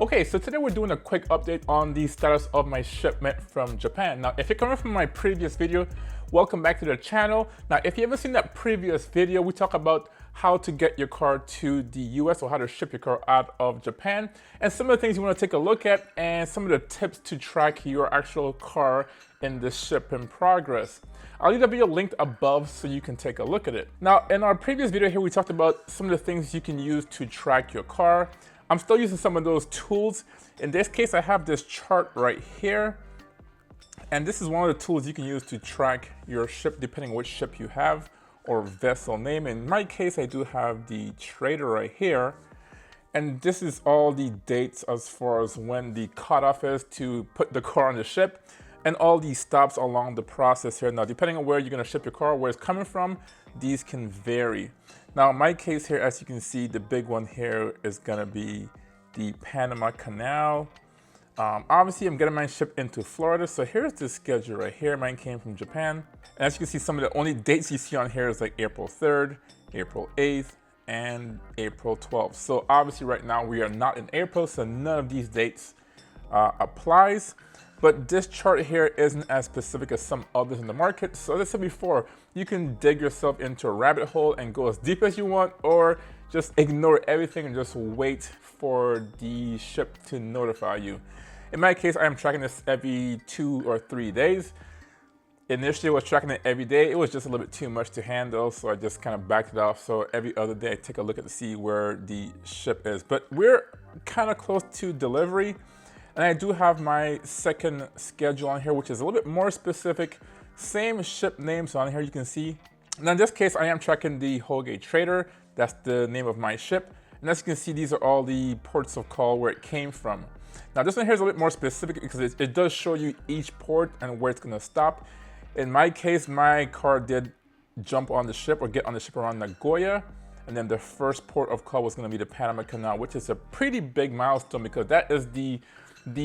Okay, so today we're doing a quick update on the status of my shipment from Japan. Now, if you're coming from my previous video, welcome back to the channel. Now, if you haven't seen that previous video, we talk about how to get your car to the US or how to ship your car out of Japan and some of the things you want to take a look at and some of the tips to track your actual car in the ship in progress. I'll leave the video linked above so you can take a look at it. Now, in our previous video here, we talked about some of the things you can use to track your car. I'm still using some of those tools. In this case, I have this chart right here. And this is one of the tools you can use to track your ship depending on which ship you have or vessel name. In my case, I do have the trader right here. And this is all the dates as far as when the cutoff is to put the car on the ship and all these stops along the process here. Now, depending on where you're gonna ship your car, where it's coming from, these can vary. Now, in my case here, as you can see, the big one here is gonna be the Panama Canal. Obviously, I'm getting mine shipped into Florida. So here's the schedule right here. Mine came from Japan. And as you can see, some of the only dates you see on here is like April 3rd, April 8th, and April 12th. So obviously right now we are not in April, so none of these dates applies. But this chart here isn't as specific as some others in the market. So as I said before, you can dig yourself into a rabbit hole and go as deep as you want, or just ignore everything and just wait for the ship to notify you. In my case, I am tracking this every 2 or 3 days. Initially, I was tracking it every day. It was just a little bit too much to handle, so I just kind of backed it off. So every other day, I take a look at to see where the ship is. But we're kind of close to delivery. And I do have my second schedule on here, which is a little bit more specific. Same ship names on here, you can see. Now in this case, I am tracking the Hoge Trader. That's the name of my ship. And as you can see, these are all the ports of call where it came from. Now this one here is a little bit more specific because it does show you each port and where it's gonna stop. In my case, my car did jump on the ship or get on the ship around Nagoya. And then the first port of call was gonna be the Panama Canal, which is a pretty big milestone because that is the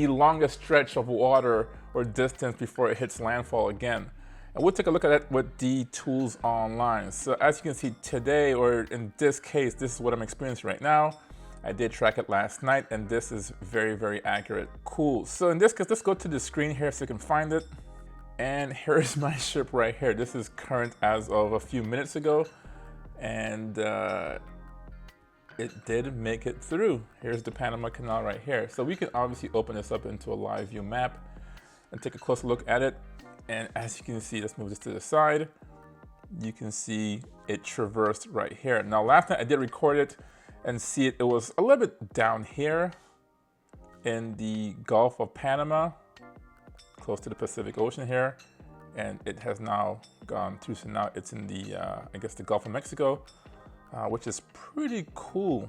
longest stretch of water or distance before it hits landfall again. And we'll take a look at that with the tools online. So as you can see today, or in this case, this is what I'm experiencing right now. I did track it last night and this is very, very accurate. Cool. So in this case, let's go to the screen here so you can find it. And here's my ship right here. This is current as of a few minutes ago. And it did make it through. Here's the Panama Canal right here. So we can obviously open this up into a live view map and take a closer look at it. And as you can see, let's move this to the side. You can see it traversed right here. Now, last night I did record it and see it. It was a little bit down here in the Gulf of Panama, close to the Pacific Ocean here. And it has now gone through. So now it's in the, I guess, the Gulf of Mexico. Which is pretty cool.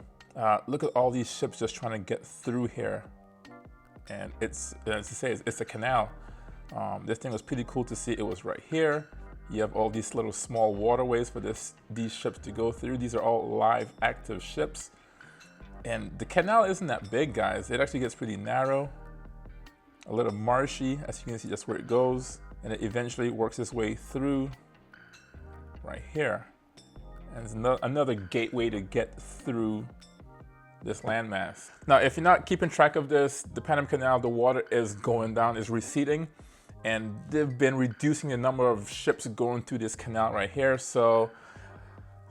Look at all these ships just trying to get through here. And it's, as I say, it's a canal. This thing was pretty cool to see. It was right here. You have all these little small waterways for these ships to go through. These are all live, active ships. And the canal isn't that big, guys. It actually gets pretty narrow, a little marshy, as you can see, that's where it goes. And it eventually works its way through right here. And it's another gateway to get through this landmass. Now, if you're not keeping track of this, the Panama Canal, the water is going down, is receding, and they've been reducing the number of ships going through this canal right here. So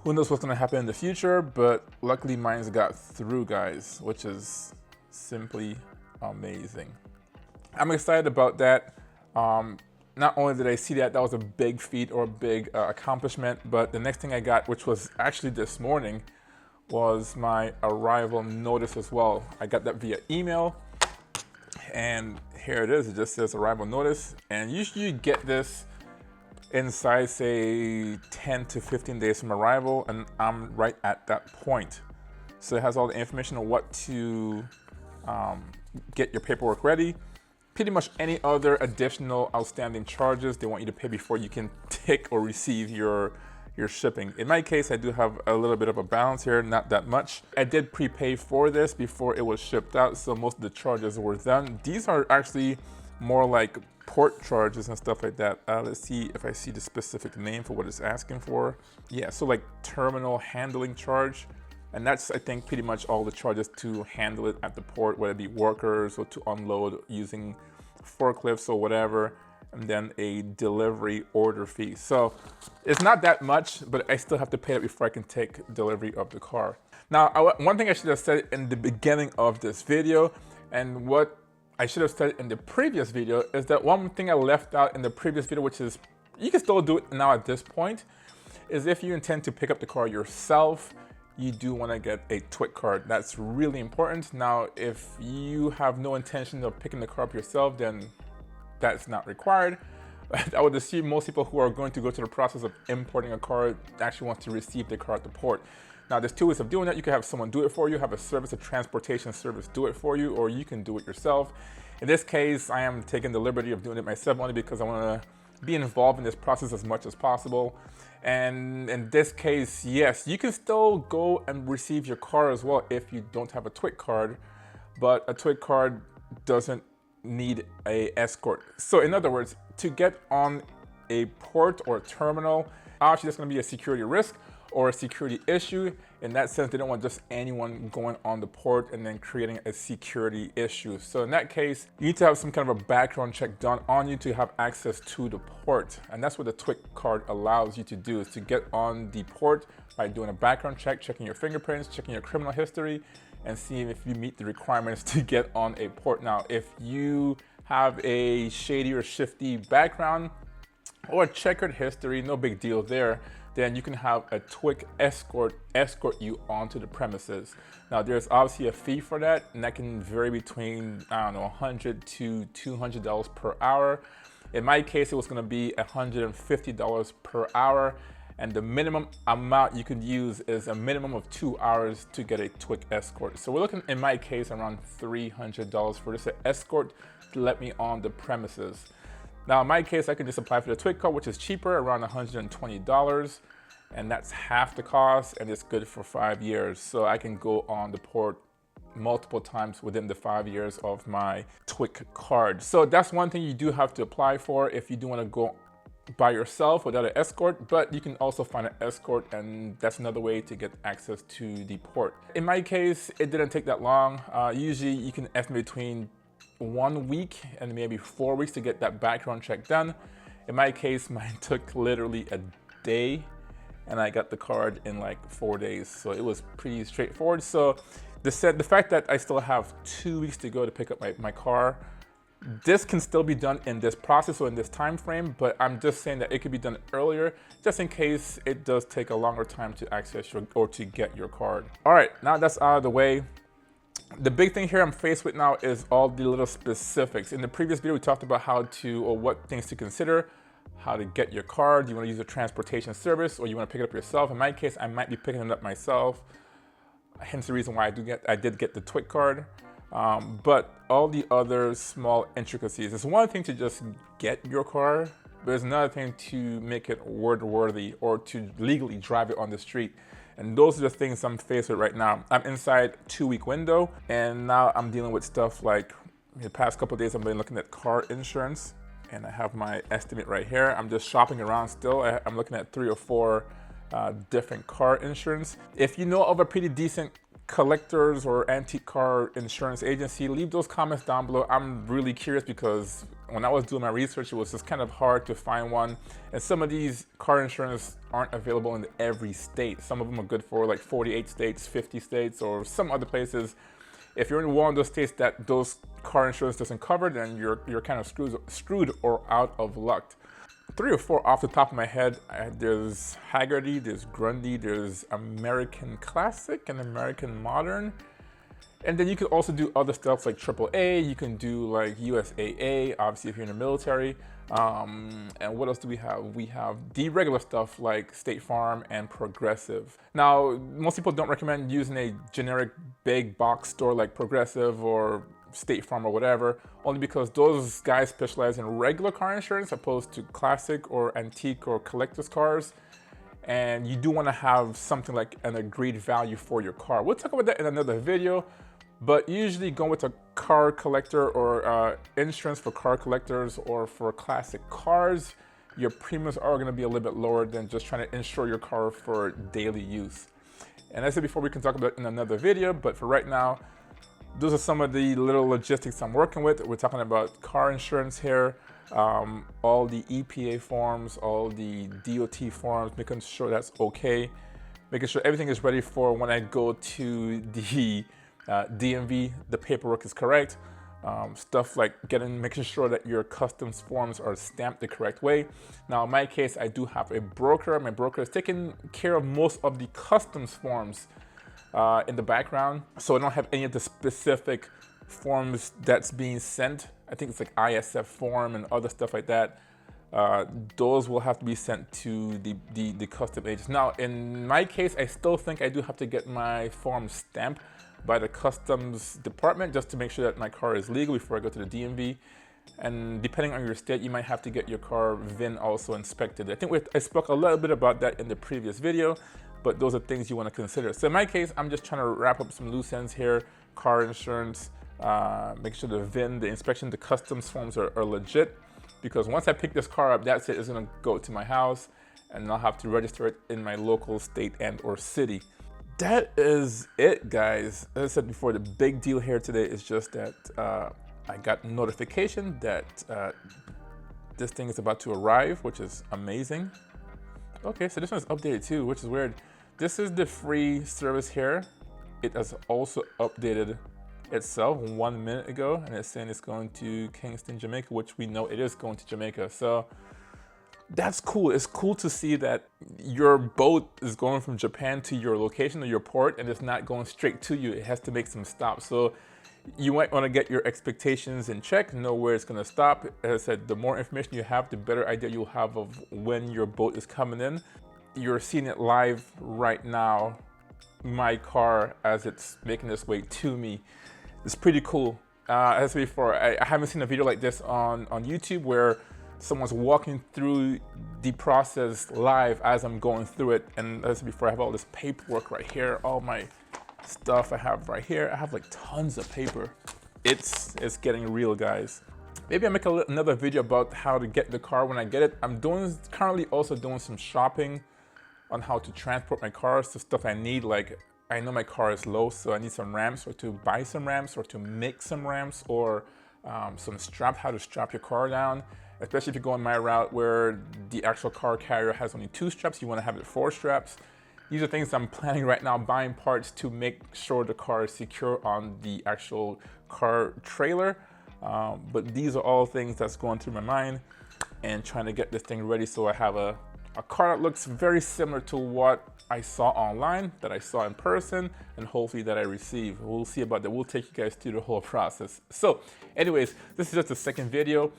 who knows what's gonna happen in the future, but luckily mine's got through, guys, which is simply amazing. I'm excited about that. Not only did I see that was a big feat or a big accomplishment, but the next thing I got, which was actually this morning, was my arrival notice as well. I got that via email, and here it is. It just says arrival notice, and usually you get this inside, say, 10 to 15 days from arrival, and I'm right at that point. So it has all the information on what to get your paperwork ready. Pretty much any other additional outstanding charges they want you to pay before you can take or receive your shipping. In my case, I do have a little bit of a balance here, not that much. I did prepay for this before it was shipped out, so most of the charges were done. These are actually more like port charges and stuff like that. Let's see if I see the specific name for what it's asking for. Yeah, so like terminal handling charge. And that's, I think, pretty much all the charges to handle it at the port, whether it be workers or to unload using forklifts or whatever, and then a delivery order fee. So it's not that much, but I still have to pay it before I can take delivery of the car. Now, one thing I should have said in the beginning of this video, and what I should have said in the previous video, is that one thing I left out in the previous video, which is, you can still do it now at this point, is if you intend to pick up the car yourself, you do want to get a TWIC card. That's really important. Now, if you have no intention of picking the car up yourself, then that's not required. I would assume most people who are going to go through the process of importing a car actually want to receive the car at the port. Now, there's two ways of doing that. You can have someone do it for you, have a service, a transportation service do it for you, or you can do it yourself. In this case, I am taking the liberty of doing it myself only because I want to be involved in this process as much as possible. And in this case, yes, you can still go and receive your car as well if you don't have a TWIC card, but a TWIC card doesn't need a escort. So in other words, to get on a port or a terminal, obviously there's going to be a security risk or a security issue. In that sense, they don't want just anyone going on the port and then creating a security issue. So in that case, you need to have some kind of a background check done on you to have access to the port. And that's what the TWIC card allows you to do, is to get on the port by doing a background check, checking your fingerprints, checking your criminal history, and seeing if you meet the requirements to get on a port. Now, if you have a shady or shifty background or a checkered history, no big deal there, then you can have a TWIC escort you onto the premises. Now, there's obviously a fee for that, and that can vary between, I don't know, $100 to $200 per hour. In my case, it was going to be $150 per hour, and the minimum amount you could use is a minimum of 2 hours to get a TWIC escort. So we're looking, in my case, around $300 for this escort to let me on the premises. Now, in my case, I can just apply for the TWIC card, which is cheaper, around $120, and that's half the cost, and it's good for 5 years. So I can go on the port multiple times within the 5 years of my TWIC card. So that's one thing you do have to apply for if you do want to go by yourself without an escort, but you can also find an escort, and that's another way to get access to the port. In my case, it didn't take that long. Usually you can estimate between 1 week and maybe 4 weeks to get that background check done. In my case, mine took literally a day, and I got the card in like 4 days. So it was pretty straightforward. So the fact that I still have 2 weeks to go to pick up my car, this can still be done in this process or in this time frame, but I'm just saying that it could be done earlier, just in case it does take a longer time to access or to get your card. All right, now that's out of the way. The big thing here I'm faced with now is all the little specifics. In the previous video, we talked about how to, or what things to consider, how to get your card. Do you want to use a transportation service, or you want to pick it up yourself? In my case, I might be picking it up myself. Hence the reason why I did get the TWIC card. But all the other small intricacies. It's one thing to just get your car, but it's another thing to make it roadworthy or to legally drive it on the street. And those are the things I'm faced with right now. I'm inside 2-week window, and now I'm dealing with stuff like the past couple of days I've been looking at car insurance, and I have my estimate right here. I'm just shopping around still. I'm looking at 3 or 4 different car insurance. If you know of a pretty decent collectors or antique car insurance agency, leave those comments down below. I'm really curious because when I was doing my research, it was just kind of hard to find one. And some of these car insurance aren't available in every state. Some of them are good for like 48 states, 50 states, or some other places. If you're in one of those states that those car insurance doesn't cover, then you're kind of screwed or out of luck. 3 or 4 off the top of my head. There's Haggerty, there's Grundy, there's American Classic and American Modern. And then you can also do other stuff like AAA, you can do like USAA, obviously if you're in the military. And what else do we have? We have the regular stuff like State Farm and Progressive. Now, most people don't recommend using a generic big box store like Progressive or State Farm or whatever, only because those guys specialize in regular car insurance opposed to classic or antique or collector's cars. And you do want to have something like an agreed value for your car. We'll talk about that in another video, but usually going with a car collector or insurance for car collectors or for classic cars, your premiums are going to be a little bit lower than just trying to insure your car for daily use. And as I said before, we can talk about it in another video, but for right now, those are some of the little logistics I'm working with. We're talking about car insurance here, all the EPA forms, all the DOT forms, making sure that's okay, making sure everything is ready for when I go to the DMV, the paperwork is correct. Stuff like making sure that your customs forms are stamped the correct way. Now, in my case, I do have a broker. My broker is taking care of most of the customs forms in the background, so I don't have any of the specific forms that's being sent. I think it's like ISF form and other stuff like that. Those will have to be sent to the custom agents. Now, in my case, I still think I do have to get my form stamped by the customs department just to make sure that my car is legal before I go to the DMV. And depending on your state, you might have to get your car VIN also inspected. I think I spoke a little bit about that in the previous video, but those are things you want to consider. So in my case, I'm just trying to wrap up some loose ends here. Car insurance, make sure the VIN, the inspection, the customs forms are legit, because once I pick this car up, that's it. It's gonna go to my house and I'll have to register it in my local state and or city. That is it, guys. As I said before, the big deal here today is just that I got notification that this thing is about to arrive, which is amazing. Okay, so this one's updated too, which is weird. This is the free service here. It has also updated itself 1 minute ago, and it's saying it's going to Kingston, Jamaica, which we know it is going to Jamaica. So that's cool. It's cool to see that your boat is going from Japan to your location or your port, and it's not going straight to you. It has to make some stops. So you might want to get your expectations in check, know where it's going to stop. As I said, the more information you have, the better idea you'll have of when your boat is coming in. You're seeing it live right now, my car, as it's making its way to me. It's pretty cool. As I said before, I haven't seen a video like this on YouTube where someone's walking through the process live as I'm going through it. And as I said before, I have all this paperwork right here, all my stuff I have right here. I have like tons of paper. It's getting real, guys. Maybe I'll make another video about how to get the car when I get it. I'm currently also doing some shopping on how to transport my car, so stuff I need, like I know my car is low, so I need some ramps, or to buy some ramps, or to make some ramps, or how to strap your car down. Especially if you're going my route where the actual car carrier has only 2 straps, you want to have it 4 straps. These are things I'm planning right now, buying parts to make sure the car is secure on the actual car trailer. But these are all things that's going through my mind and trying to get this thing ready so I have a car that looks very similar to what I saw online, that I saw in person, and hopefully that I receive. We'll see about that. We'll take you guys through the whole process. So anyways, this is just the second video.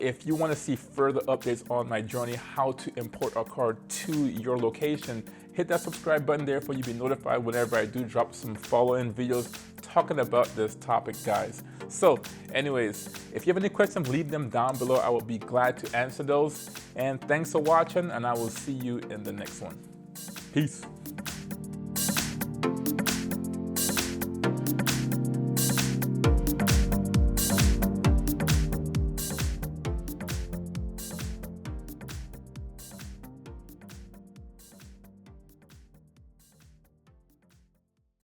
If you want to see further updates on my journey, how to import a car to your location, hit that subscribe button there for you to be notified whenever I do drop some follow-in videos talking about this topic, guys. So anyways, if you have any questions, leave them down below. I will be glad to answer those. And thanks for watching, and I will see you in the next one. Peace.